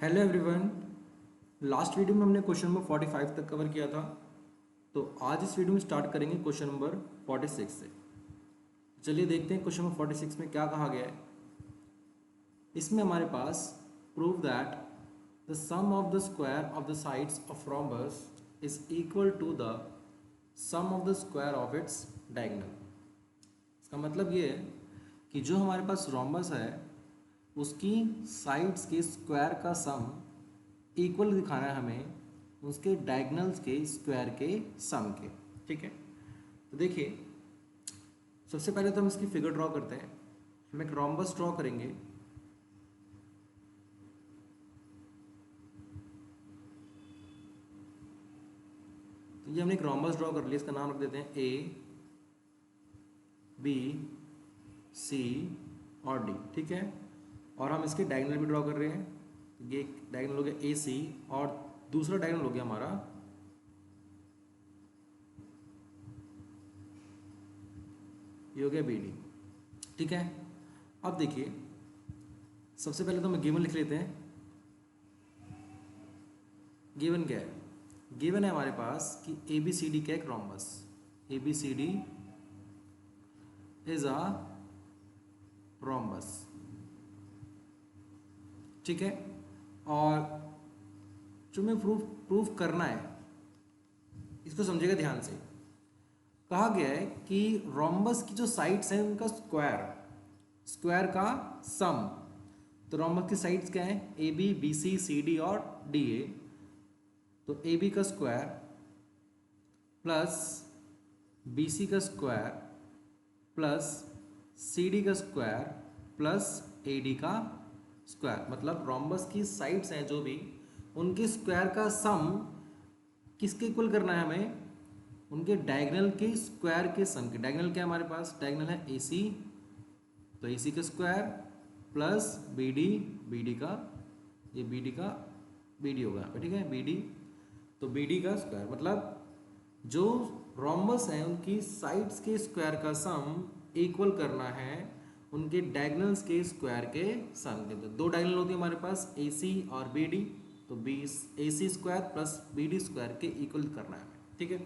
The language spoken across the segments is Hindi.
Hello everyone. लास्ट वीडियो में हमने क्वेश्चन नंबर 45 तक कवर किया था। तो आज इस वीडियो में स्टार्ट करेंगे क्वेश्चन नंबर 46 से। चलिए देखते हैं क्वेश्चन नंबर 46 में क्या कहा गया है। इसमें हमारे पास prove that the sum of the square of the sides of rhombus is equal to the sum of the square of its diagonal. इसका मतलब ये है कि जो हमारे पास रोम्बस है उसकी साइड्स के स्क्वायर का सम इक्वल दिखाना है हमें उसके डायगनल्स के स्क्वायर के सम के। ठीक है, तो देखिए सबसे पहले तो हम इसकी फिगर ड्रॉ करते हैं। हम एक रोम्बस ड्रॉ करेंगे। तो ये हमने एक रोम्बस ड्रॉ कर लिया, इसका नाम रख देते हैं ए बी सी और डी। ठीक है, और हम इसके डायगनल भी ड्रॉ कर रहे हैं। तो ये एक डायगनल हो गया ए सी और दूसरा डायगनल हो गया हमारा ये हो गया बी डी। ठीक है, अब देखिए सबसे पहले तो हम गिवन लिख लेते हैं। गिवन क्या है? गिवन है हमारे पास कि ए बी सी डी का एक rhombus, A B C D is a rhombus. ठीक है, और जो हमें प्रूफ करना है इसको समझिएगा ध्यान से। कहा गया है कि रोम्बस की जो साइड्स हैं उनका स्क्वायर का सम। तो रोम्बस की साइड्स क्या है? A B B C C D और डी ए। तो ए बी का स्क्वायर प्लस बी सी का स्क्वायर प्लस सी डी का स्क्वायर प्लस ए डी का स्क्वायर, मतलब रोम्बस की साइड्स हैं जो भी उनके स्क्वायर का सम किसके इक्वल करना है हमें? उनके डायगोनल के स्क्वायर के सम के। डायगोनल क्या है हमारे पास? डायगोनल है ए सी, तो ए सी का स्क्वायर प्लस बी डी का, ये बी डी का बी डी होगा। ठीक है, बी डी, तो बी डी का स्क्वायर, मतलब जो रोम्बस हैं उनकी साइड्स के स्क्वायर का सम इक्वल करना है उनके डायगोनल्स के स्क्वायर के सम के। तो दो डायगोनल होती है हमारे पास ए सी और बी डी, तो B A C square plus B D square के इक्वल करना है। ठीक है,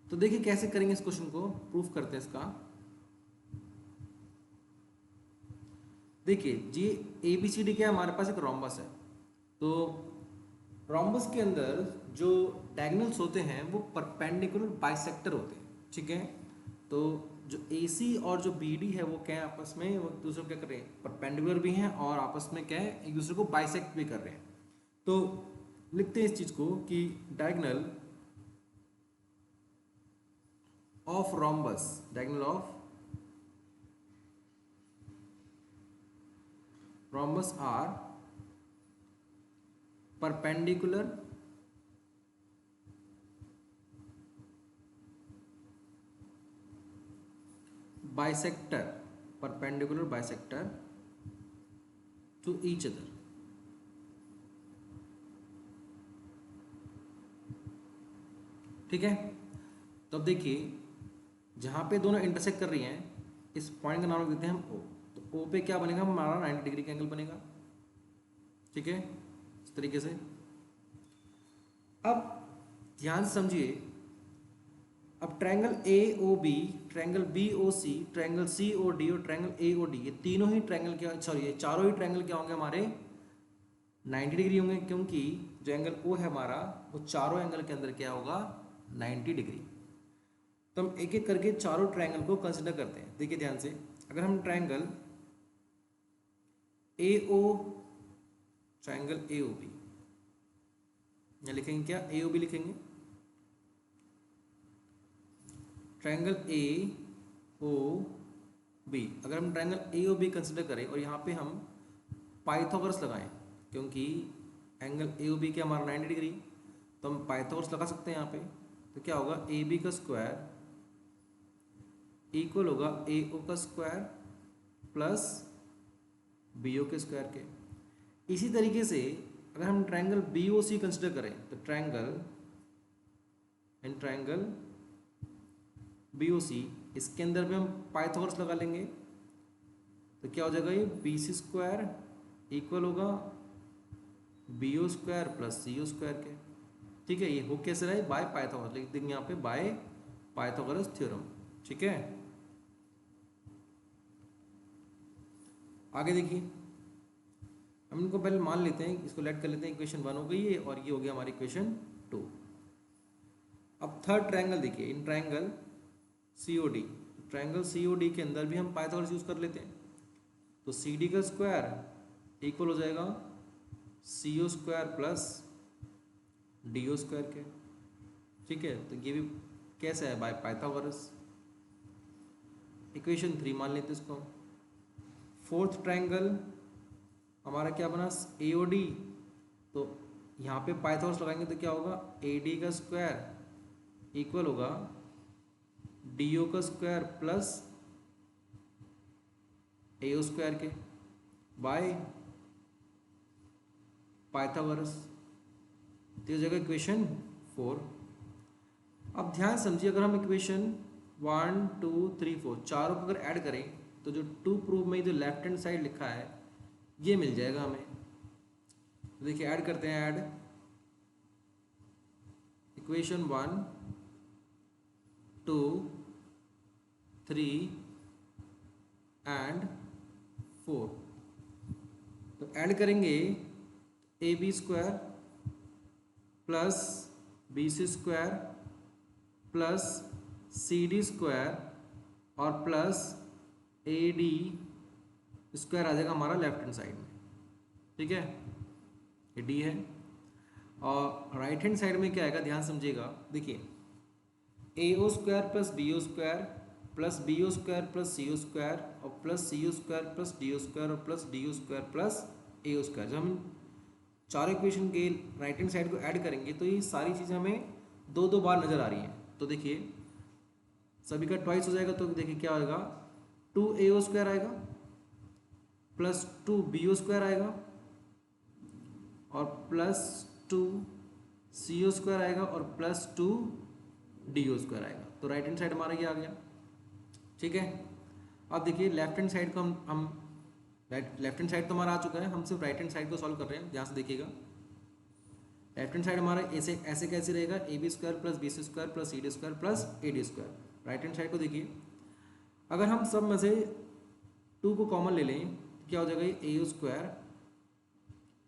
तो देखिए कैसे करेंगे इस क्वेश्चन को, प्रूफ करते हैं इसका। देखिए जी, ए बी सी डी क्या है हमारे पास? एक रोम्बस है। तो रोम्बस के अंदर जो डायगोनल्स होते हैं वो परपेंडिकुलर बाइसेक्टर होते हैं। ठीक है, तो जो ए सी और जो बी डी है वो क्या है आपस में, वो एक दूसरे को क्या कर रहे हैं? परपेंडिकुलर भी हैं और आपस में क्या है, एक दूसरे को बाइसेक्ट भी कर रहे हैं। तो लिखते हैं इस चीज को कि diagonal of rhombus, diagonal of rhombus are perpendicular bisector, perpendicular bisector to each other. ठीक है, तो अब देखिए जहां पे दोनों इंटरसेक्ट कर रही हैं इस पॉइंट का नाम रख देते हैं हम ओ। तो ओ पे क्या बनेगा हमारा? 90 डिग्री का एंगल बनेगा। ठीक है, इस तरीके से। अब ध्यान से समझिए, अब triangle A O B, triangle B O C, triangle C O D और ट्रायंगल ए ओ डी, ये तीनों ही ट्रायंगल क्या, सॉरी ये चारों ही ट्रायंगल क्या होंगे हमारे? 90 डिग्री होंगे, क्योंकि जो एंगल ओ है हमारा वो चारों एंगल के अंदर क्या होगा? 90 डिग्री। तो हम एक एक करके चारों ट्रायंगल को कंसिडर करते हैं। देखिए ध्यान से, अगर हम triangle A O, triangle A O B, या लिखेंगे क्या? ए ओ बी लिखेंगे। ट्रायंगल ए ओ बी, अगर हम triangle A O B consider करें और यहाँ पे हम पाइथागोरस लगाएं, क्योंकि एंगल ए ओ बी के हमारा 90 डिग्री, तो हम पाइथागोरस लगा सकते हैं यहाँ पे। तो क्या होगा? ए बी का स्क्वायर इक्वल होगा ए ओ का स्क्वायर प्लस बी ओ के स्क्वायर के। इसी तरीके से अगर हम triangle B O C consider करें तो ट्रायंगल बी ओ सी, इसके अंदर भी हम पाइथागोरस लगा लेंगे। तो क्या हो जाएगा? ये बी सी स्क्वायर इक्वल होगा बी ओ स्क्वायर प्लस सी ओ स्क्वायर के। ठीक है, ये हो कैसे रहा है? बाय पाइथागोरस, लिख देंगे यहाँ पे बाय पाइथागोरस थ्योरम। ठीक है, आगे देखिए, हम इनको पहले मान लेते हैं, इसको लेट कर लेते हैं, इक्वेशन 1 हो गई है और ये हो गया हमारी इक्वेशन 2। अब थर्ड ट्रायंगल देखिए, in triangle COD, triangle COD के अंदर भी हम पाइथागोरस यूज कर लेते हैं। तो CD का स्क्वायर इक्वल हो जाएगा CO square plus DO square के। ठीक है, तो ये भी कैसा है? By Pythagoras. इक्वेशन 3 मान लेते हैं इसको। फोर्थ ट्रायंगल हमारा क्या बना? AOD। तो यहाँ पे पाइथागोरस लगाएंगे तो क्या होगा? AD का स्क्वायर इक्वल होगा DO का स्क्वायर प्लस AO स्क्वायर के बाय पाइथागोरस। तो ये जगह इक्वेशन 4। अब ध्यान समझिए, अगर हम इक्वेशन 1 2 3 4 चारों को अगर ऐड करें तो जो टू प्रूव में जो लेफ्ट हैंड साइड लिखा है ये मिल जाएगा हमें। तो देखिए ऐड करते हैं, ऐड इक्वेशन 1 2 3 एंड 4। तो ऐड करेंगे AB square plus BC square plus CD square और प्लस AD स्क्वायर आ जाएगा हमारा लेफ्ट हैंड साइड में। ठीक है, ये D है। और राइट हैंड साइड में क्या आएगा? ध्यान समझिएगा, देखिए AO square plus BO square plus BO square plus CO square और plus CO square plus DO square और plus DO square plus AO square. जब हम चारों इक्वेशन के राइट हैंड साइड को ऐड करेंगे तो ये सारी चीज़ें हमें दो दो बार नज़र आ रही हैं। तो देखिए सभी का ट्वाइस हो जाएगा, तो देखिए क्या आएगा? 2AO स्क्वायर आएगा प्लस 2BO स्क्वायर आएगा और प्लस 2CO स्क्वायर आएगा और प्लस 2DO स्क्वायर आएगा। तो राइट हैंड साइड हमारा ये आ गया। ठीक है, अब देखिए लेफ्ट हैंड साइड को हम लेफ्ट हैंड साइड तो हमारा आ चुका है, हम सिर्फ राइट हैंड साइड को सॉल्व कर रहे हैं। ध्यान से देखिएगा, लेफ्ट हैंड साइड हमारा ऐसे कैसे रहेगा? AB square plus BC square plus CD square plus AD square. Right hand side को देखिए, अगर हम सब में से 2 को कॉमन ले लें तो क्या हो जाएगा? ये AO square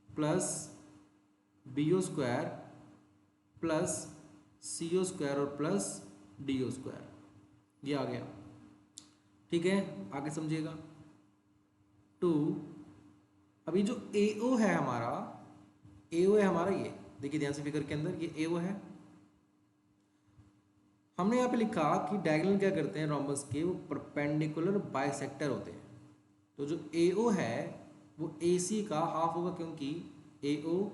plus BO square plus CO square और प्लस DO स्क्वायर, ये आ गया। ठीक है, आगे समझिएगा 2। अभी जो AO है हमारा, AO है हमारा, ये देखिए ध्यान से फिगर के अंदर, ये AO है। हमने यहाँ पे लिखा कि डायगोनल क्या करते हैं रोम्बस के? वो परपेंडिकुलर बाइसेक्टर होते हैं। तो जो AO है वो AC का हाफ होगा, क्योंकि AO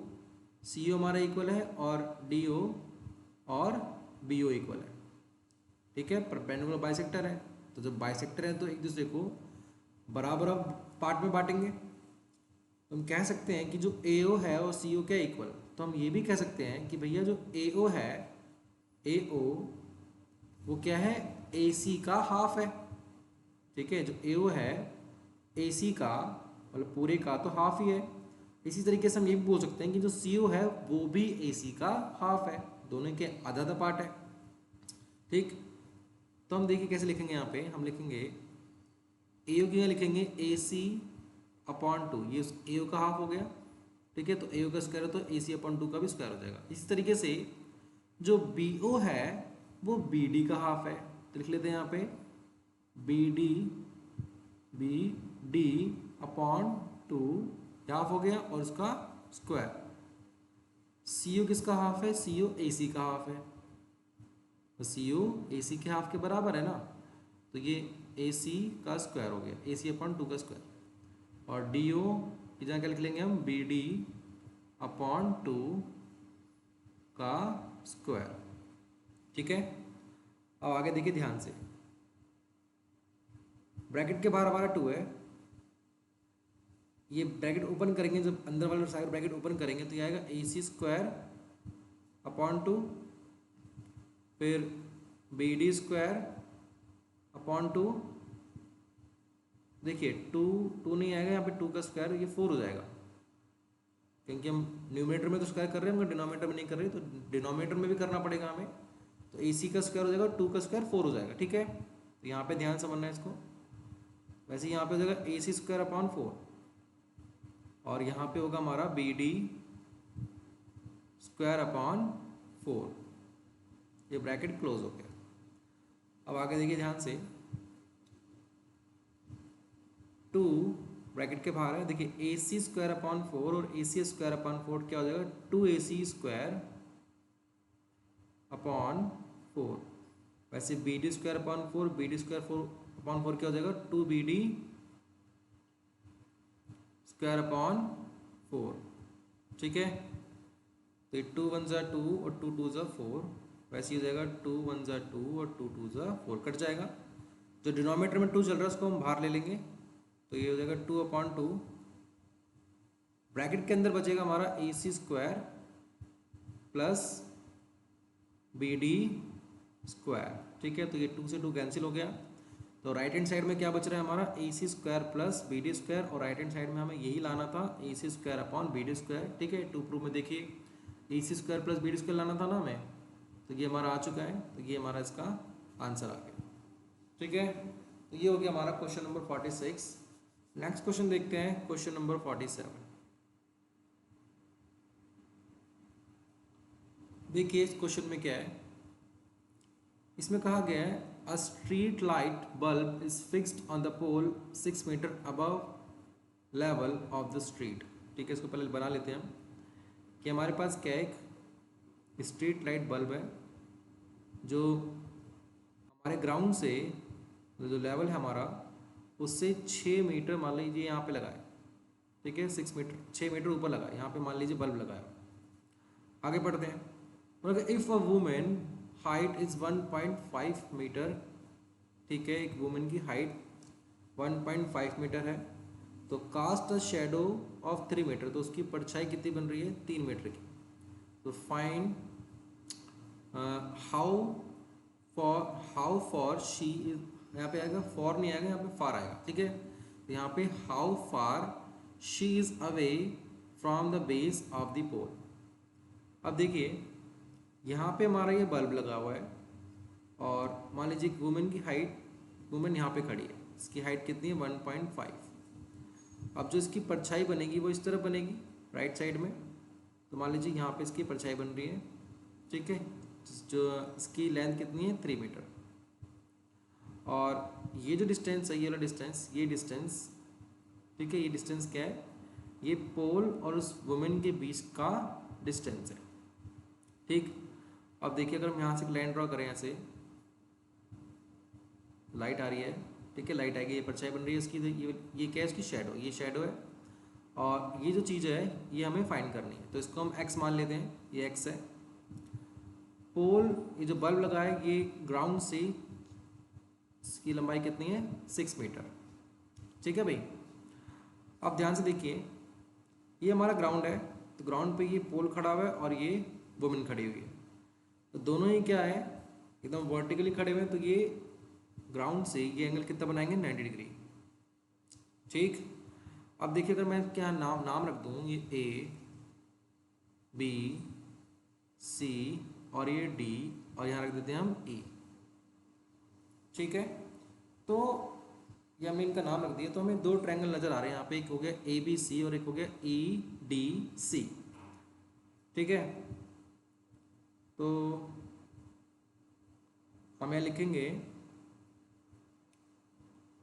CO हमारा इक्वल है और DO और BO इक्वल है। ठीक है, परपेंडिकुलर बाइसेक्टर है, तो जब बाइसेक्टर है तो एक दूसरे को बराबर पार्ट में बांटेंगे। तो हम कह सकते हैं कि जो AO है और CO क्या इक्वल। तो हम ये भी कह सकते हैं कि भैया जो AO है, AO वो क्या है? AC का हाफ है। ठीक है, जो AO है AC का मतलब पूरे का तो हाफ ही है। इसी तरीके से हम ये भी बोल सकते हैं कि जो CO है वो भी AC का हाफ है, दोनों के आधा आधा पार्ट है। ठीक, तो हम देखिए कैसे लिखेंगे। यहाँ पे हम लिखेंगे AO की लिखेंगे AC/2, ये AO का हाफ हो गया। ठीक है, तो AO का स्क्वायर है तो AC/2 का भी स्क्वायर हो जाएगा। इसी तरीके से जो BO है वो BD का हाफ है, तो लिख लेते हैं यहाँ पे BD/2 हाफ हो गया और उसका स्क्वायर। CO किसका हाफ है? CO AC का हाफ है, तो CO AC के हाफ के बराबर है ना, तो ये AC का स्क्वायर हो गया, AC/2 का स्क्वायर। और DO की जगह क्या लिख लेंगे हम? BD/2 का स्क्वायर। ठीक है, अब आगे देखिए ध्यान से, ब्रैकेट के बाहर हमारा 2 है, ये ब्रैकेट ओपन करेंगे, जब अंदर वाला साइड ब्रैकेट ओपन करेंगे तो ये आएगा AC²/2, फिर BD²/2। देखिए 2 नहीं आएगा यहाँ पे, 2 का स्क्वायर, ये 4 हो जाएगा। क्योंकि हम न्यूमरेटर में तो स्क्वायर कर रहे हैं, हम डिनोमिनेटर में नहीं कर रहे, तो डिनोमिनेटर में भी करना पड़ेगा हमें। तो AC का स्क्वायर हो जाएगा 2 का स्क्वायर 4 हो जाएगा, ठीक है। तो यहाँ पे ध्यान समझना है इसको। वैसे यहाँ पे हो जाएगा AC स्क्वायर अपॉन 4, और यहाँ पे होगा हमारा BD स्क्वायर अपॉन 4। ये ब्रैकेट क्लोज हो गया। अब आगे देखिए ध्यान से, 2 ब्रैकेट के बाहर है, देखिए AC स्क्वायर अपॉन 4 और AC स्क्वायर अपॉन 4 क्या हो जाएगा, 2AC स्क्वायर अपॉन 4। वैसे BD square upon 4, BD square 4 upon 4 क्या हो जाएगा, 2BD स्क्वायर अपॉन 4, ठीक है। तो 2 1 ज़ा 2 और 2 2 ज़ा 4, वैसे ही हो जाएगा 2 1 ज़ा 2 और 2 2 ज़ा 4, कट जाएगा। जो डिनोमिनेटर में 2 चल रहा है उसको हम बाहर ले लेंगे, तो ये हो जाएगा 2 अपॉन 2। ब्रैकेट के अंदर बचेगा हमारा AC square plus BD square, ठीक है। तो ये 2 से 2 कैंसिल हो गया। तो राइट हैंड साइड में क्या बच रहा है हमारा, AC square plus BD square, और राइट हैंड साइड में हमें यही लाना था, AC square upon BD square, ठीक है। 2 प्रूफ में देखिए AC square plus BD square लाना था ना हमें, तो ये हमारा आ चुका है। तो ये हमारा इसका आंसर आ गया, ठीक है। तो ये हो गया हमारा क्वेश्चन नंबर 46। नेक्स्ट क्वेश्चन देखते हैं, क्वेश्चन नंबर 47। देखिए इस क्वेश्चन में क्या है, इसमें कहा गया है a street light bulb is fixed on the pole 6 metre above level of the street, ठीक है। इसको पहले बना लेते हैं हम कि हमारे पास क्या एक स्ट्रीट लाइट बल्ब है जो हमारे ग्राउंड से जो लेवल है हमारा उससे 6 मीटर मान लीजिए यहाँ पे लगाए, ठीक है। 6 मीटर 6 मीटर ऊपर लगा, यहाँ पे मान लीजिए बल्ब लगाया। आगे बढ़ते हैं, मतलब if a women height is 1.5 metre, ठीक है। एक वुमेन की हाइट 1.5 मीटर है, तो cast a shadow of 3 metre, तो उसकी परछाई कितनी बन रही है, 3 मीटर की। तो find how for she is, यहाँ पे आएगा फॉर नहीं आएगा, यहाँ पे फार आएगा, ठीक है। तो यहाँ पे how far she is away from the base of the pole. अब देखिए यहाँ पे हमारा ये बल्ब लगा हुआ है, और मान लीजिए वुमेन की हाइट, वुमेन यहाँ पे खड़ी है, इसकी हाइट कितनी है 1.5। अब जो इसकी परछाई बनेगी वो इस तरफ बनेगी राइट साइड में, तो मान लीजिए यहाँ पे इसकी परछाई बन रही है, ठीक है। जो इसकी लेंथ कितनी है 3 मीटर, और ये जो डिस्टेंस है, ये वाला डिस्टेंस, ये डिस्टेंस, ठीक है, ये डिस्टेंस क्या है, ये पोल और उस वुमेन के बीच का डिस्टेंस है, ठीक। अब देखिए अगर हम यहाँ से लाइन ड्रॉ करें, ऐसे लाइट आ रही है, ठीक है, लाइट आएगी, ये परछाई बन रही है इसकी, ये क्या है, इसकी शेडो, ये शेडो है, और ये जो चीज़ है ये हमें फाइंड करनी है, तो इसको हम x मान लेते हैं, ये x है। पोल, ये जो बल्ब लगा है ये ग्राउंड से इसकी लंबाई कितनी है 6 मीटर, ठीक है भाई। अब ध्यान से देखिए, ये हमारा ग्राउंड है, तो ग्राउंड पे ये पोल खड़ा हुआ है और ये वुमेन खड़ी हुई है, तो दोनों ही क्या है, एकदम वर्टिकली खड़े हुए हैं, तो ये ग्राउंड से ये एंगल कितना बनाएंगे 90 डिग्री, ठीक। अब देखिए अगर मैं क्या नाम रख दूँ, ये A B C और ये D, और यहाँ रख देते हैं हम E, ठीक है। तो ये हमने इनका नाम रख दिया, तो हमें 2 ट्रायंगल नज़र आ रहे हैं यहाँ पे, एक हो गया ABC और एक हो गया EDC, ठीक है। तो हम यहाँ लिखेंगे,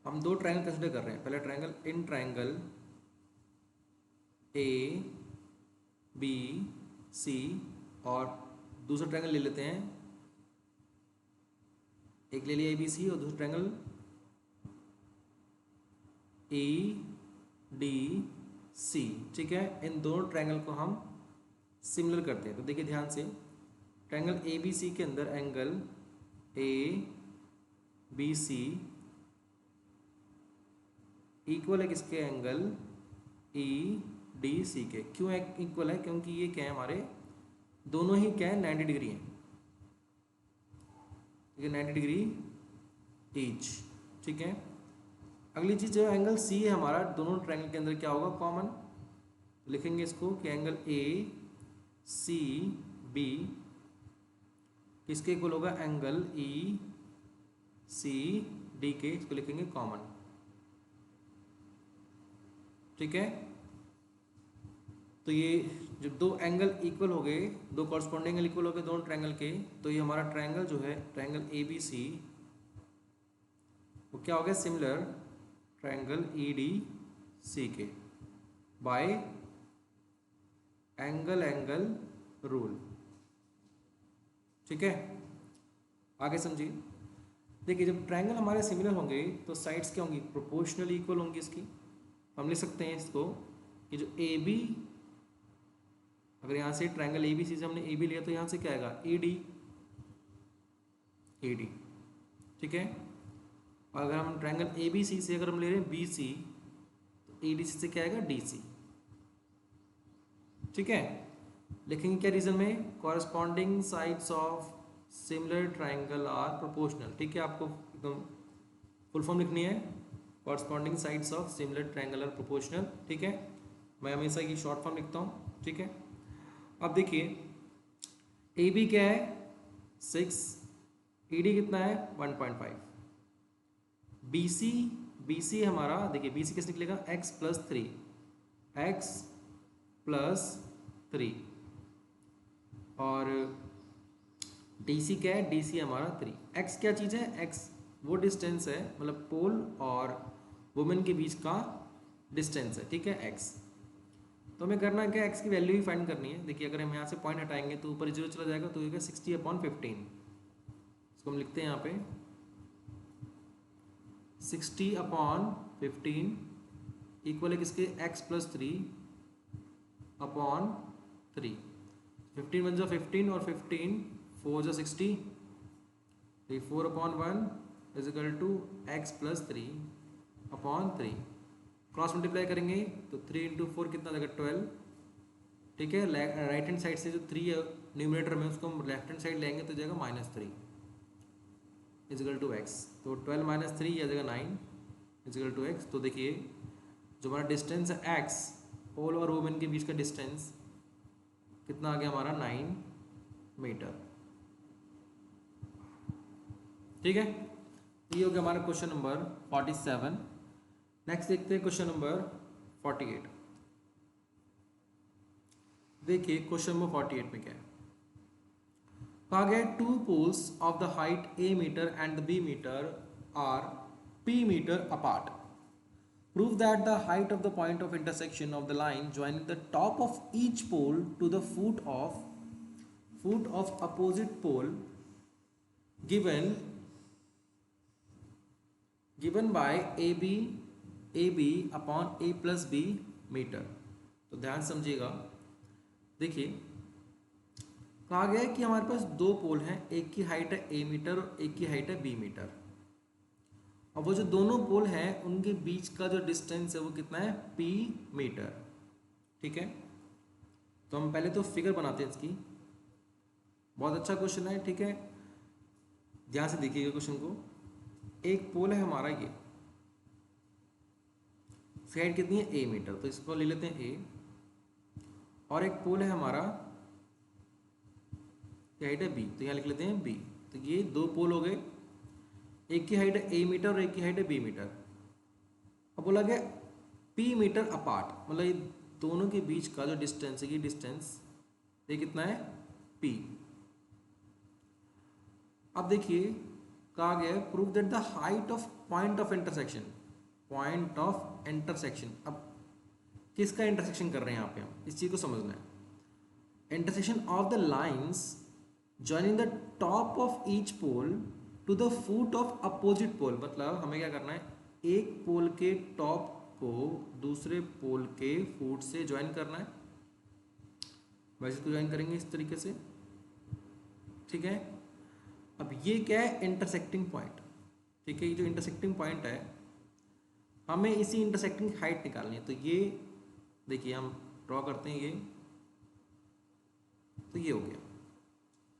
हम 2 ट्रायंगल कंसिडर कर रहे हैं। पहला ट्रायंगल इन ट्रायंगल ABC, और दूसरा ट्रायंगल ले लेते हैं, एक ले लिया ABC और दूसरा ट्रायंगल EDC, ठीक है। इन दोनों ट्रायंगल को हम सिमिलर करते हैं, तो देखिए ध्यान से, ट्रायंगल ABC के अंदर एंगल ABC इक्वल है किसके, एंगल EDC के। क्यों इक्वल है, क्योंकि ये क्या है, हमारे दोनों ही क्या है 90 डिग्री है, ठीक है, 90 डिग्री ईच, ठीक है। अगली चीज़ जो एंगल C है हमारा, दोनों ट्रायंगल के अंदर क्या होगा, कॉमन, तो लिखेंगे इसको कि एंगल ए सी बी किसके इक्वल होगा, एंगल ई सी डी के, इसको लिखेंगे कॉमन। ठीक है, तो ये जब दो एंगल इक्वल हो गए, दो कॉरस्पॉन्डिंग एंगल इक्वल हो गए दोनों ट्रायंगल के, तो ये हमारा ट्रायंगल जो है ट्रायंगल ए बी सी वो क्या हो गया, similar triangle E D C के बाय एंगल एंगल रूल। ठीक है, आगे समझिए। देखिए जब ट्रायंगल हमारे सिमिलर होंगे तो साइड्स क्या होंगी, प्रोपोर्शनली इक्वल होंगी इसकी। हम लिख सकते हैं इसको कि जो ए बी, अगर यहाँ से ट्रायंगल ए बी सी से हमने ए बी लिया तो यहाँ से क्या आएगा, ए डी, ए डी। ठीक है, और अगर हम ट्रायंगल ए बी सी से अगर हम ले रहे हैं बी सी, तो ए डी सी से क्या आएगा, डी सी। ठीक है, लिखेंगे क्या रीजन में, corresponding sides of similar triangle are proportional. ठीक है, आपको एकदम फुल फॉर्म लिखनी है, corresponding sides of similar triangle are proportional. ठीक है, मैं हमेशा ये शॉर्ट फॉर्म लिखता हूँ। ठीक है, अब देखिए ए बी क्या है 6, ई डी कितना है 1.5, बी सी हमारा, देखिए बी सी किस निकलेगा, x प्लस 3, x प्लस 3, और डी सी क्या है, डी सी हमारा 3। x क्या चीज़ है, x वो डिस्टेंस है, मतलब पोल और वुमेन के बीच का डिस्टेंस है। ठीक है, x। तो हमें करना है क्या, x की वैल्यू ही फाइंड करनी है। देखिए अगर हम यहाँ से पॉइंट हटाएंगे तो ऊपर 0 चला जाएगा, तो ये 60/15, इसको हम लिखते हैं यहाँ पे 60/15 इक्वल है किसके, x प्लस 3/3। 15 1 15 और 15 4 60, 4/1 is equal to x plus 3/3। Cross multiply करेंगे तो 3 × 4 कितना आ जाएगा, 12। ठीक है, राइट हैंड साइड से जो 3 है न्यूमरेटर में, उसको हम लेफ्ट हैंड साइड लेंगे तो जाएगा -3 इज इक्वल टू x। तो 12 - 3 आ जाएगा 9 इज इक्वल टू x। तो देखिए जो हमारा डिस्टेंस है x, पोल और वुमेन के बीच का डिस्टेंस कितना आ गया हमारा, 9 मीटर। ठीक है, ये हो गया हमारा क्वेश्चन नंबर 47। नेक्स्ट देखते हैं क्वेश्चन नंबर 48। देखिए क्वेश्चन नंबर 48 में क्या है, कहा गया 2 poles of the height a meter and the b meter are p meter apart. Prove that the height of the point of intersection of the line joining the top of each pole to the foot of opposite pole given by AB upon a plus b metre. तो ध्यान समझिएगा, देखिए कहा गया है कि हमारे पास 2 पोल हैं, एक की हाइट है a मीटर और एक की हाइट है b मीटर। और वो जो दोनों पोल हैं उनके बीच का जो डिस्टेंस है वो कितना है, p मीटर। ठीक है, तो हम पहले तो फिगर बनाते हैं इसकी। बहुत अच्छा क्वेश्चन है। ठीक है, ध्यान से देखिएगा क्वेश्चन को। एक पोल है हमारा ये, हाइट कितनी है a मीटर, तो इसको ले लेते हैं a। और एक पोल है हमारा, हाइट है b, तो यहाँ लिख लेते हैं b। तो ये 2 पोल हो गए, एक की हाइट है a मीटर और एक की हाइट है b मीटर। अब बोला गया p मीटर अपार्ट, मतलब ये दोनों के बीच का जो डिस्टेंस है, ये डिस्टेंस ये कितना है, p। अब देखिए कहा गया prove that the height of point of intersection, point of intersection. अब किसका इंटरसेक्शन कर रहे हैं यहाँ पे, हम इस चीज़ को समझना है। Intersection of the lines joining the top of each pole to the foot of opposite pole. मतलब हमें क्या करना है, एक पोल के टॉप को दूसरे पोल के फुट से ज्वाइन करना है। वैसे इसको ज्वाइन करेंगे इस तरीके से। ठीक है, अब ये क्या है, इंटरसेक्टिंग पॉइंट। ठीक है, ये जो इंटरसेक्टिंग पॉइंट है हमें इसी इंटरसेक्टिंग हाइट निकालनी है। तो ये देखिए हम ड्रॉ करते हैं ये, तो ये हो गया।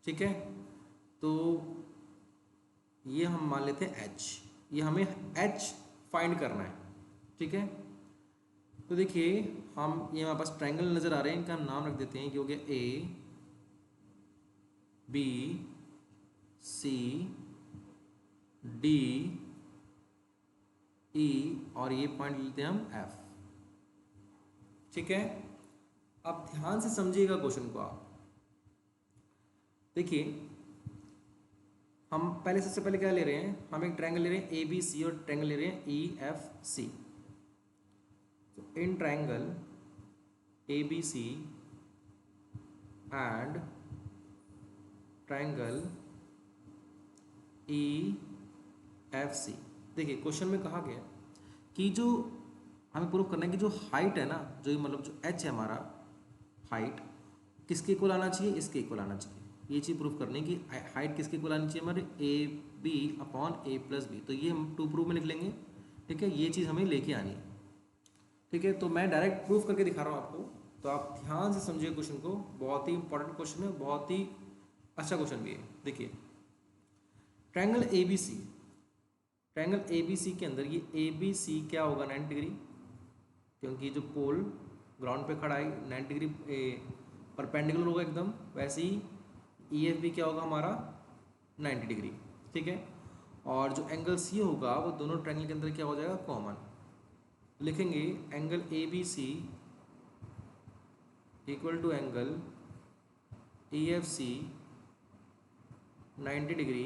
ठीक है, तो ये हम मान लेते हैं h, ये हमें h फाइंड करना है। ठीक है, तो देखिए हम ये हमारे पास ट्रायंगल नज़र आ रहे हैं, इनका हम नाम रख देते हैं कि हो गया ए बी सी डी ई और ये पॉइंट लेते हैं हम एफ। ठीक है, अब ध्यान से समझिएगा क्वेश्चन को आप। देखिए हम पहले सबसे पहले क्या ले रहे हैं, हम एक ट्रायंगल ले रहे हैं ए बी सी और ट्रायंगल ले रहे हैं ई एफ सी। तो in triangle A B C and triangle E F C, देखिए क्वेश्चन में कहा गया कि जो हमें प्रूव करना है कि जो हाइट है ना, जो मतलब जो एच है हमारा हाइट, किसके इक्वल आना चाहिए, इसके इक्वल आना चाहिए। ये चीज़ प्रूफ करनी है कि हाइट किसके इक्वल आनी चाहिए, हमारे A B upon A plus B. तो ये हम टू प्रूफ में लिख लेंगे। ठीक है, ये चीज़ हमें लेके आनी है। ठीक है, तो मैं डायरेक्ट प्रूफ करके दिखा रहा हूँ आपको, तो आप ध्यान से समझिए क्वेश्चन को। बहुत ही इंपॉर्टेंट क्वेश्चन है, बहुत ही अच्छा क्वेश्चन भी है। देखिए triangle A B C, triangle A B C के अंदर ये ए बी सी क्या होगा, 90 डिग्री, क्योंकि जो पोल ग्राउंड पे खड़ा है 90 डिग्री परपेंडिकुलर होगा एकदम। वैसे ही ई एफ बी क्या होगा हमारा 90 डिग्री। ठीक है, और जो एंगल सी होगा वो दोनों ट्रायंगल के अंदर क्या हो जाएगा, कॉमन। लिखेंगे angle A B C equal to angle E F C 90 degree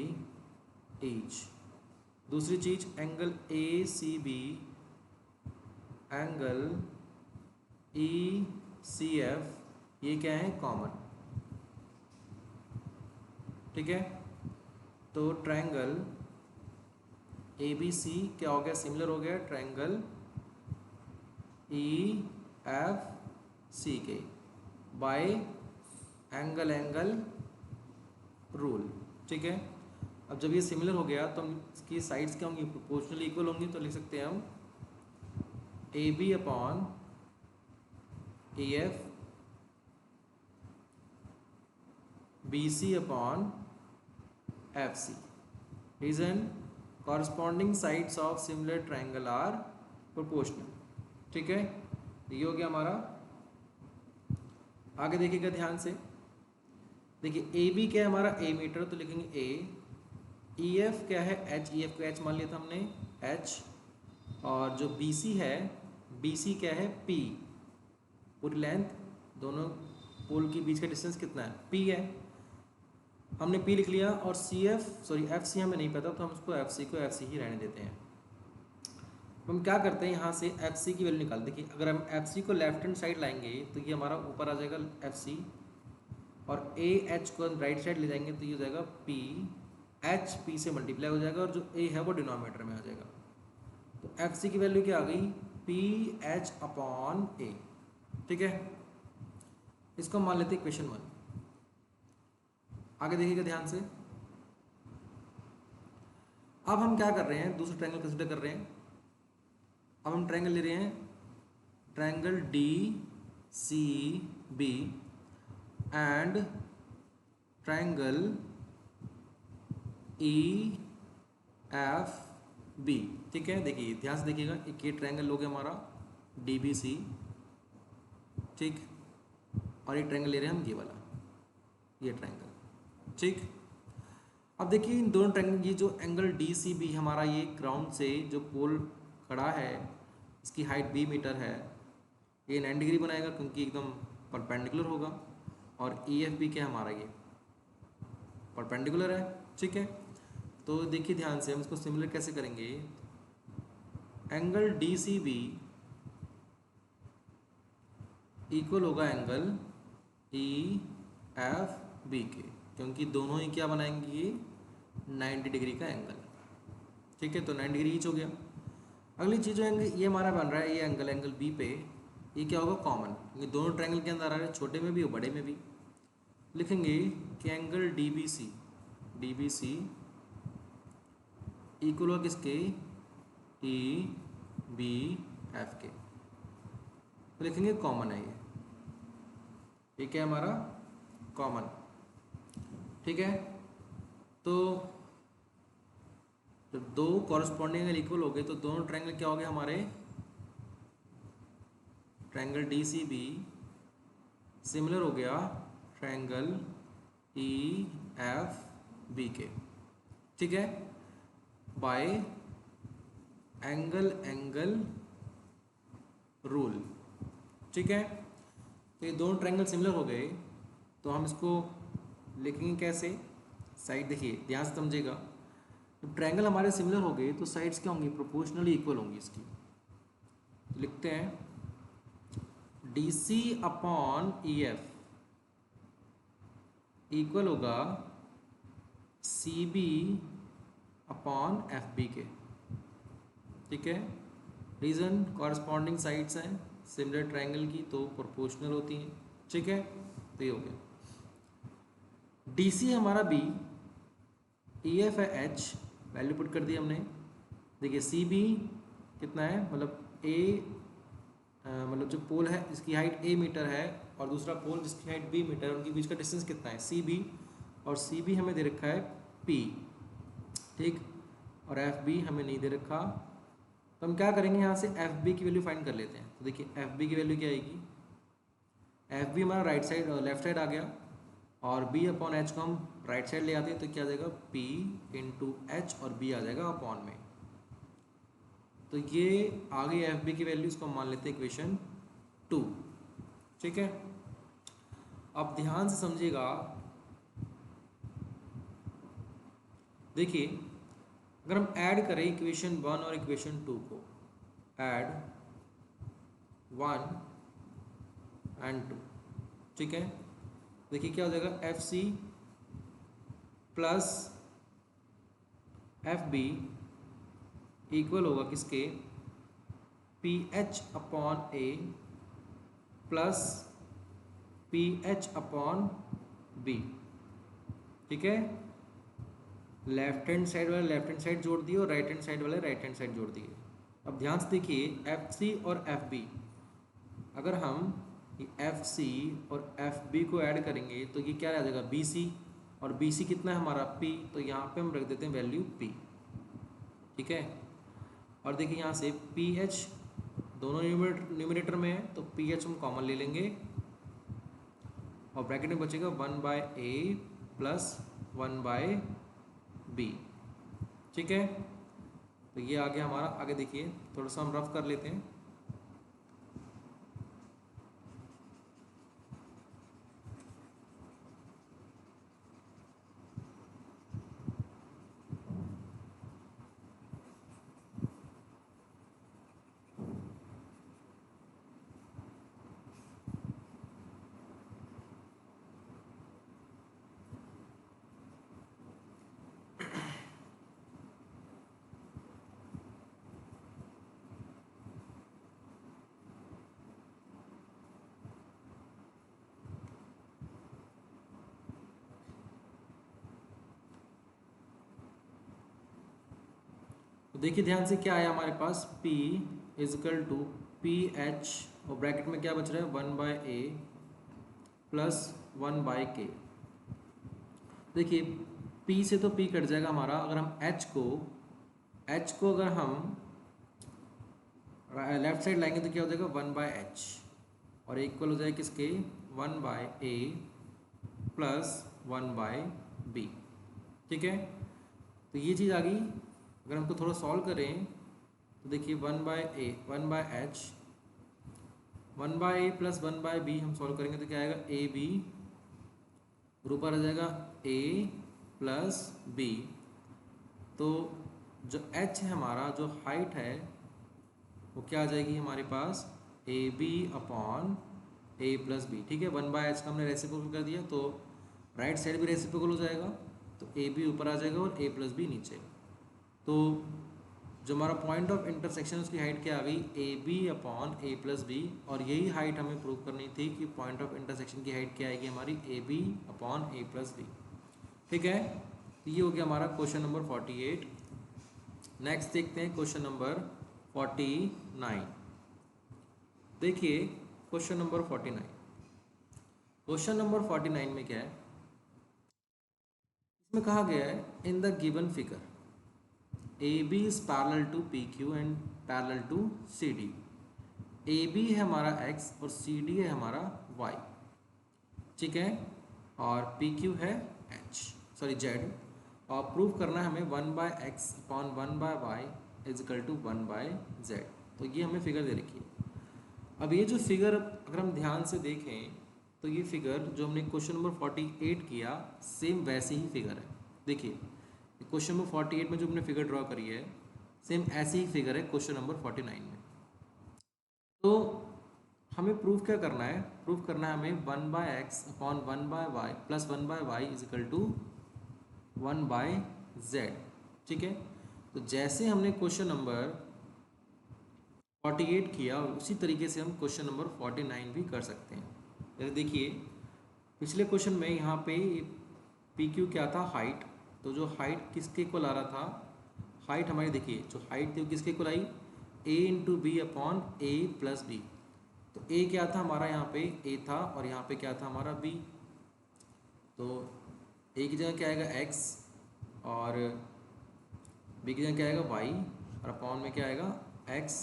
each. दूसरी चीज angle A C B angle E C F, ये क्या है, कॉमन। ठीक है, तो ट्रायंगल ए बी सी क्या हो गया, सिमिलर हो गया ट्रायंगल ई एफ सी के बाय एंगल एंगल रूल। ठीक है, अब जब ये सिमिलर हो गया तो हम इसकी साइड्स क्या होंगी, प्रोपोर्शनली इक्वल होंगी। तो लिख सकते हैं हम A B upon A F B C upon F C. Reason, corresponding sides of similar triangle are proportional. ठीक है, ये हो गया हमारा। आगे देखिएगा ध्यान से। देखिए ए बी क्या है हमारा, ए मीटर, तो लिखेंगे ए। ई एफ क्या है, एच, ई एफ को एच मान लिया था हमने, एच। और जो बी सी है, बी सी क्या है, पी। पूरी लेंथ, दोनों पोल के बीच का डिस्टेंस कितना है, पी है। हमने पी लिख लिया। और C F, sorry F C हमें नहीं पता, तो हम उसको एफ सी को एफ सी ही रहने देते हैं। हम क्या करते हैं, यहाँ से एफ सी की वैल्यू निकाल। देखिए अगर हम एफ सी को लेफ्ट हैंड साइड लाएंगे तो ये हमारा ऊपर आ जाएगा एफ सी, और ए एच को राइट साइड ले जाएंगे तो ये हो जाएगा पी एच, पी से मल्टीप्लाई हो जाएगा, और जो ए है वो डिनोमिनेटर में आ जाएगा। तो एफ सी की वैल्यू क्या आ गई, पी एच अपॉन ए। ठीक है, इसको मान लेते हैं इक्वेशन 1। आगे देखिएगा ध्यान से। अब हम क्या कर रहे हैं, दूसरा ट्रायंगल कंसिडर कर रहे हैं। अब हम ट्रायंगल ले रहे हैं, triangle D C B and triangle E F B. ठीक है, देखिए ध्यान से देखिएगा, एक ये ट्रायंगल हो गया हमारा डी बी सी। ठीक, और ये ट्रायंगल ले रहे हैं हम ये वाला, ये ट्रायंगल। ठीक, अब देखिए इन दोनों ट्रायंगल, ये जो एंगल डी सी बी हमारा, ये ग्राउंड से जो पोल खड़ा है इसकी हाइट बी मीटर है, ये 90 डिग्री बनाएगा क्योंकि एकदम परपेंडिकुलर होगा। और ई एफ बी क्या है हमारा, ये परपेंडिकुलर है। ठीक है, तो देखिए ध्यान से हम इसको सिमिलर कैसे करेंगे। Angle D C B equal होगा एंगल ई एफ बी के, क्योंकि दोनों ही क्या बनाएंगे, ये 90 डिग्री का एंगल। ठीक है, तो 90 डिग्री ईच हो गया। अगली चीज़ जो एंगल ये हमारा बन रहा है, ये एंगल बी पे, ये क्या होगा, कॉमन, क्योंकि दोनों ट्रायंगल के अंदर आ रहा है, छोटे में भी और बड़े में भी। लिखेंगे कि angle D B C equal होगा किसके, ई बी एफ के। तो लिखेंगे कॉमन है ये क्या है हमारा, कॉमन। ठीक है, तो जब दो कॉरस्पॉन्डिंग एंगल इक्वल हो गए तो दोनों ट्रायंगल क्या हो गए हमारे, triangle D C B similar हो गया ट्रायंगल ई एफ बी के, ठीक है, बाय एंगल रूल, ठीक है। तो ये दोनों ट्रायंगल सिमिलर हो गए, तो हम इसको लिखेंगे कैसे? साइड देखिए ध्यान से समझिएगा, तो ट्रायंगल हमारे सिमिलर हो गए तो साइड्स क्या होंगी? प्रोपोर्शनली इक्वल होंगी इसकी। तो लिखते हैं D C upon E F equal होगा C B upon F B के, ठीक है। रीज़न कॉरस्पॉन्डिंग साइड्स हैं सिमिलर ट्रायंगल की तो प्रोपोर्शनल होती हैं, ठीक है। तो ये हो गया डी सी हमारा बी, ई एफ है एच, वैल्यू पुट कर दी हमने। देखिए सी बी कितना है, मतलब ए मतलब जो पोल है जिसकी हाइट ए मीटर है और दूसरा पोल जिसकी हाइट बी मीटर है, उनके बीच का डिस्टेंस कितना है? सी बी, और सी बी हमें दे रखा है पी, ठीक, और एफ बी हमें नहीं दे रखा। तो हम क्या करेंगे, यहाँ से एफ बी की वैल्यू फाइंड कर लेते हैं। तो देखिए एफ बी की वैल्यू क्या आएगी? एफ बी हमारा राइट साइड लेफ्ट साइड आ गया, और बी अपॉन एच को हम राइट साइड ले आते हैं तो क्या आ जाएगा? पी इंटू एच, और बी आ जाएगा अपॉन में। तो ये आ गई एफ बी की वैल्यू, इसको हम मान लेते हैं इक्वेशन 2, ठीक है। अब ध्यान से समझिएगा, देखिए अगर हम ऐड करें इक्वेशन 1 और इक्वेशन 2 को, ऐड 1 एंड 2, ठीक है, देखिए क्या हो जाएगा? F C plus F B equal होगा किसके? P H upon A plus P H upon B, ठीक है। लेफ्ट हैंड साइड वाले लेफ्ट हैंड साइड जोड़ दिए और राइट हैंड साइड वाले राइट हैंड साइड जोड़ दिए। अब ध्यान से देखिए एफ सी और एफ बी, अगर हम एफ सी और एफ बी को ऐड करेंगे तो ये क्या आ जाएगा? बी सी, और बी सी कितना है हमारा? पी, तो यहाँ पे हम रख देते हैं वैल्यू पी, ठीक है। और देखिए यहाँ से पी एच दोनों न्यूमिनेटर में है तो पी एच हम कॉमन ले लेंगे, और ब्रैकेट में बचेगा 1 by A plus 1 by B, ठीक है। तो ये आ गया हमारा। आगे देखिए थोड़ा सा हम रफ कर लेते हैं। तो देखिए ध्यान से क्या आया हमारे पास? P is equal to P H, और ब्रैकेट में क्या बच रहा है? 1 बाय ए प्लस 1 बाय के। देखिए P से तो P कट जाएगा हमारा, अगर हम H को अगर हम लेफ्ट साइड लाएंगे तो क्या हो जाएगा? 1 बाय एच, और इक्वल हो जाएगा किसके? 1 by A plus 1 by B, ठीक है। तो ये चीज़ आ गई। अगर हमको थोड़ा सॉल्व करें तो देखिए 1 by A 1 by H 1 by A plus 1 by B हम सॉल्व करेंगे तो क्या आएगा? ए बी, और ऊपर आ जाएगा ए प्लस बी। तो जो एच है हमारा, जो हाइट है, वो क्या आ जाएगी हमारे पास? A B upon A plus B, ठीक है। 1 बाय एच का हमने रेसिप्रोकल कर दिया तो राइट साइड भी रेसिप्रोकल हो जाएगा, तो ए बी ऊपर आ जाएगा और ए प्लस बी नीचे। तो जो हमारा पॉइंट ऑफ इंटरसेक्शन उसकी हाइट क्या आ गई? A B upon A plus B, और यही हाइट हमें प्रूव करनी थी कि पॉइंट ऑफ इंटरसेक्शन की हाइट क्या आएगी हमारी? A B upon A plus B, ठीक है। तो ये हो गया हमारा क्वेश्चन नंबर 48। नेक्स्ट देखते हैं क्वेश्चन नंबर 49। देखिए क्वेश्चन नंबर 49, क्वेश्चन नंबर 49 में क्या है? इसमें कहा गया है in the given figure AB is parallel to PQ and parallel to CD. A B है हमारा x और सी डी है हमारा y, ठीक है, और पी क्यू है z, और प्रूव करना है हमें 1/x upon 1/y is equal to 1/z। तो ये हमें फिगर दे रखी है। अब ये जो फिगर अगर हम ध्यान से देखें तो ये फिगर जो हमने क्वेश्चन नंबर 48 किया सेम वैसे ही फिगर है। देखिए क्वेश्चन नंबर 48 में जो हमने फिगर ड्रॉ करी है सेम ऐसी ही फिगर है क्वेश्चन नंबर 49 में। तो हमें प्रूफ क्या करना है, प्रूफ करना है हमें 1/x upon 1/y plus 1/y is equal to 1/z, ठीक है। तो जैसे हमने क्वेश्चन नंबर 48 किया उसी तरीके से हम क्वेश्चन नंबर 49 भी कर सकते हैं। जैसे देखिए पिछले क्वेश्चन में यहाँ पे पी क्यू क्या था, हाइट। तो जो हाइट किसके इक्वल आ रहा था, हाइट हमारी देखिए जो हाइट थी वो किसके इक्वल आई, a into B upon A plus B. तो a क्या था हमारा, यहाँ पे a था और यहाँ पे क्या था हमारा b। तो a की जगह क्या आएगा x और b की जगह क्या आएगा y और अपॉन में क्या आएगा x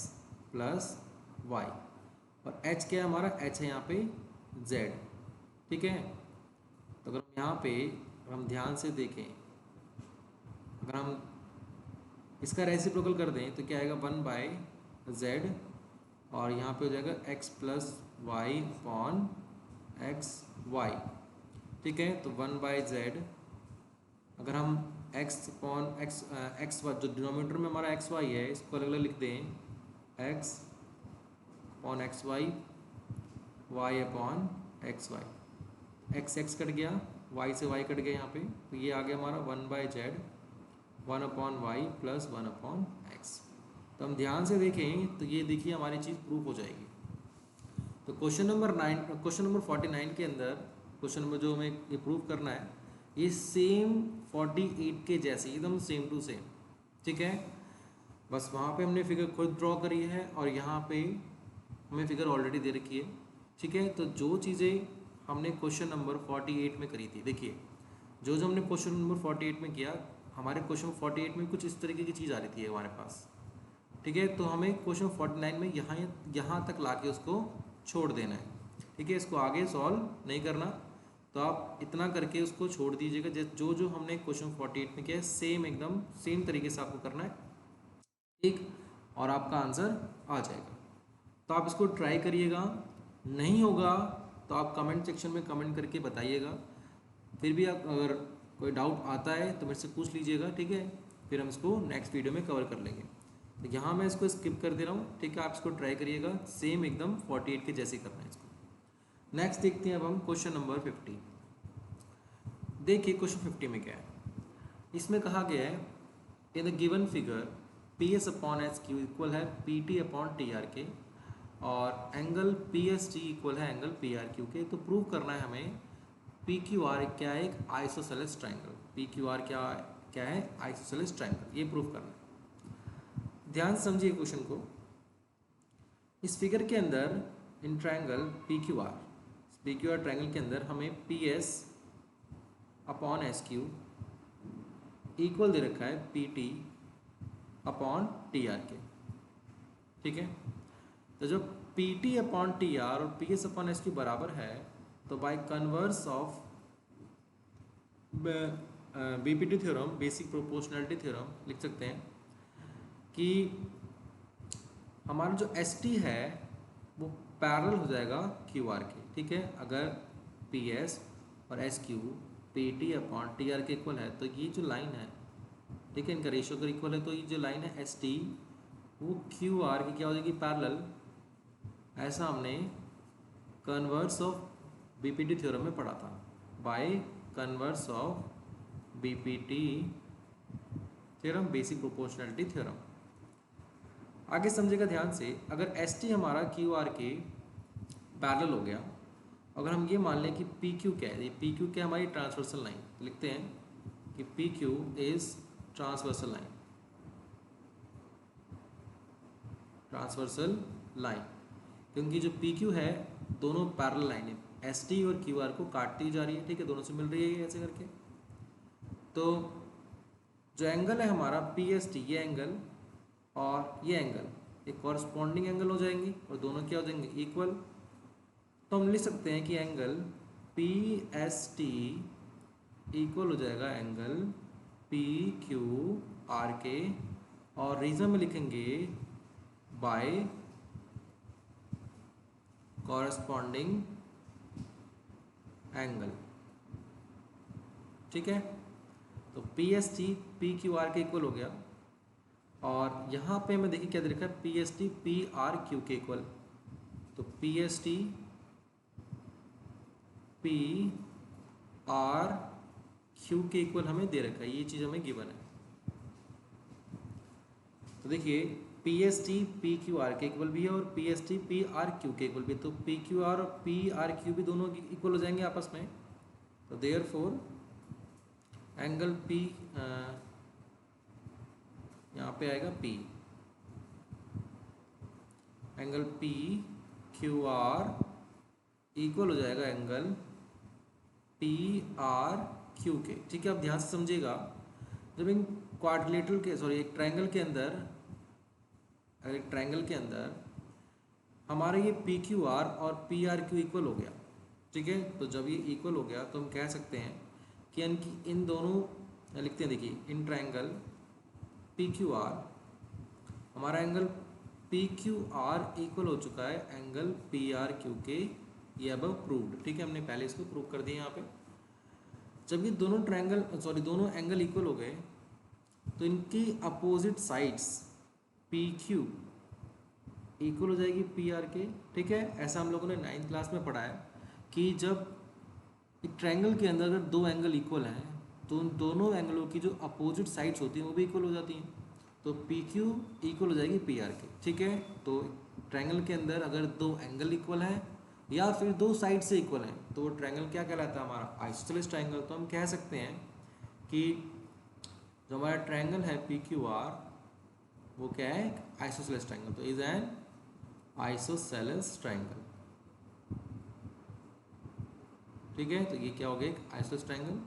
प्लस y, और h क्या है हमारा, h है यहाँ पे z, ठीक है। तो अगर हम ध्यान से देखें, अगर हम इसका रेसिप्रोकल कर दें तो क्या आएगा 1/z और यहाँ पे हो जाएगा x plus Y upon X Y, ठीक है। तो 1/z अगर हम x अपॉन एक्स जो डिनोमिनेटर में हमारा एक्स वाई है इसको अलग अलग लिख दें, x upon X Y, Y upon X Y, x cut गया, y से y कट गया यहाँ पे, तो ये आ गया हमारा 1/z 1/y प्लस 1/x। तो हम ध्यान से देखें तो ये देखिए हमारी चीज़ प्रूफ हो जाएगी। तो क्वेश्चन नंबर 49 के अंदर क्वेश्चन नंबर जो हमें ये प्रूव करना है ये सेम 48 के जैसे एकदम सेम टू सेम, ठीक है। बस वहाँ पे हमने फिगर खुद ड्रॉ करी है और यहाँ पे हमें फिगर ऑलरेडी दे रखी है, ठीक है। तो जो चीज़ें हमने क्वेश्चन नंबर 48 में करी थी, देखिए जो हमने क्वेश्चन नंबर 48 में किया, हमारे क्वेश्चन 48 में कुछ इस तरीके की चीज़ आ रही थी हमारे पास, ठीक है। तो हमें क्वेश्चन 49 में यहाँ तक ला के उसको छोड़ देना है, ठीक है। इसको आगे सॉल्व नहीं करना, तो आप इतना करके उसको छोड़ दीजिएगा। जो हमने क्वेश्चन 48 में किया है सेम एकदम सेम तरीके से आपको करना है, ठीक, और आपका आंसर आ जाएगा। तो आप इसको ट्राई करिएगा, नहीं होगा तो आप कमेंट सेक्शन में कमेंट करके बताइएगा। फिर भी आप अगर कोई डाउट आता है तो मेरे से पूछ लीजिएगा, ठीक है। फिर हम इसको नेक्स्ट वीडियो में कवर कर लेंगे। तो यहाँ मैं इसको स्किप कर दे रहा हूँ, ठीक है। आप इसको ट्राई करिएगा, सेम एकदम 48 के जैसे करना है इसको। नेक्स्ट देखते हैं अब हम क्वेश्चन नंबर 50। देखिए क्वेश्चन 50 में क्या है, इसमें कहा गया है in the given figure P S upon S Q equal है P T upon T R के, और angle P S T equal है एंगल पी आर क्यू के। तो प्रूव करना है हमें पी क्यू आर क्या है, एक isosceles triangle. P Q are क्या है आइसोसेलेस ट्राइंगल, ये प्रूव करना है। ध्यान से समझिए क्वेश्चन को। इस फिगर के अंदर in triangle P Q R triangle के अंदर हमें P S upon S Q equal दे रखा है P T upon T R के, ठीक है। तो जब P T upon T R और P S upon S Q बराबर है तो by converse of BPT theorem, basic proportionality theorem, लिख सकते हैं कि हमारा जो एस टी है वो पैरेलल हो जाएगा क्यू आर के, ठीक है। अगर पी एस और S Q P T upon T R के इक्वल है तो ये जो लाइन है, ठीक है, इनका रेशियो अगर इक्वल है तो ये जो लाइन है एस टी वो क्यू आर की क्या हो जाएगी, पैरेलल। ऐसा हमने कन्वर्स ऑफ बीपीटी थ्योरम में पढ़ा था, bye converse of BPT theorem, basic proportionality theorem. आगे समझेगा ध्यान से, अगर एस टी हमारा क्यू आर के पैरेलल हो गया, अगर हम ये मान लें कि पी क्यू क्या है, पी क्यू क्या हमारी ट्रांसवर्सल लाइन, लिखते हैं कि P Q is transversal line, transversal line, क्योंकि जो पी क्यू है दोनों पैरेलल लाइन है, एस टी और क्यू आर को काटती जा रही है, ठीक है, दोनों से मिल रही है ऐसे करके। तो जो एंगल है हमारा पी एस टी, ये एंगल और ये एंगल, एक कॉरस्पॉन्डिंग एंगल हो जाएंगे और दोनों क्या हो जाएंगे, इक्वल। तो हम लिख सकते हैं कि angle P S T equal हो जाएगा एंगल पी क्यू आर के, और रीजन में लिखेंगे बाय कॉरस्पॉन्डिंग एंगल। ठीक है, तो P S T P Q are के इक्वल हो गया, और यहाँ पे मैं देखिए क्या दे रखा है, P S T P R Q के इक्वल। तो P S T P R Q के इक्वल हमें दे रखा है, ये चीज़ हमें गिवन है। तो देखिए P S T P Q are के इक्वल भी है और P S T P R Q के इक्वल भी है, तो पी क्यू आर और पी आर क्यू भी दोनों इक्वल हो जाएंगे आपस में। तो देयरफॉर एंगल पी यहाँ पे आएगा P, angle P Q R equal हो जाएगा एंगल पी आर क्यू के। ठीक है, अब ध्यान से समझिएगा, जब इन क्वाड्रिलेटरल के एक ट्रायंगल के अंदर, अगर एक ट्रायंगल के अंदर हमारा ये पी क्यू आर और पी आर क्यू इक्वल हो गया, ठीक है, तो जब ये इक्वल हो गया तो हम कह सकते हैं कि इन दोनों, लिखते हैं देखिए, in triangle P Q R हमारा angle P Q R equal हो चुका है एंगल पी आर क्यू के, ये अब प्रूव्ड। ठीक है, हमने पहले इसको प्रूव कर दिया यहाँ पे। जब ये दोनों दोनों एंगल इक्वल हो गए तो इनकी opposite sides P Q equal हो जाएगी पी आर के। ठीक है, ऐसा हम लोगों ने 9th क्लास में पढ़ा है कि जब एक ट्रायंगल के अंदर अगर दो एंगल इक्वल हैं तो उन दोनों एंगलों की जो अपोजिट साइड्स होती हैं वो भी इक्वल हो जाती हैं, तो पी क्यू इक्वल हो जाएगी पी आर के। ठीक है, तो ट्रायंगल के अंदर अगर दो एंगल इक्वल हैं या फिर दो साइड से इक्वल हैं तो वो ट्रायंगल क्या कहलाता है, हमारा आइसोसेलेस ट्रायंगल। तो हम कह सकते हैं कि जो हमारा ट्रायंगल है पी क्यू आर वो क्या है, आइसोसेलेस ट्रायंगल। तो इज एन आइसोसेलेस ट्रायंगल। ठीक है, तो ये क्या हो गया, एक आइसोसेलेस ट्रायंगल।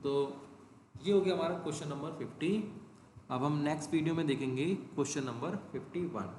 तो ये हो गया हमारा क्वेश्चन नंबर 50। अब हम नेक्स्ट वीडियो में देखेंगे क्वेश्चन नंबर 51।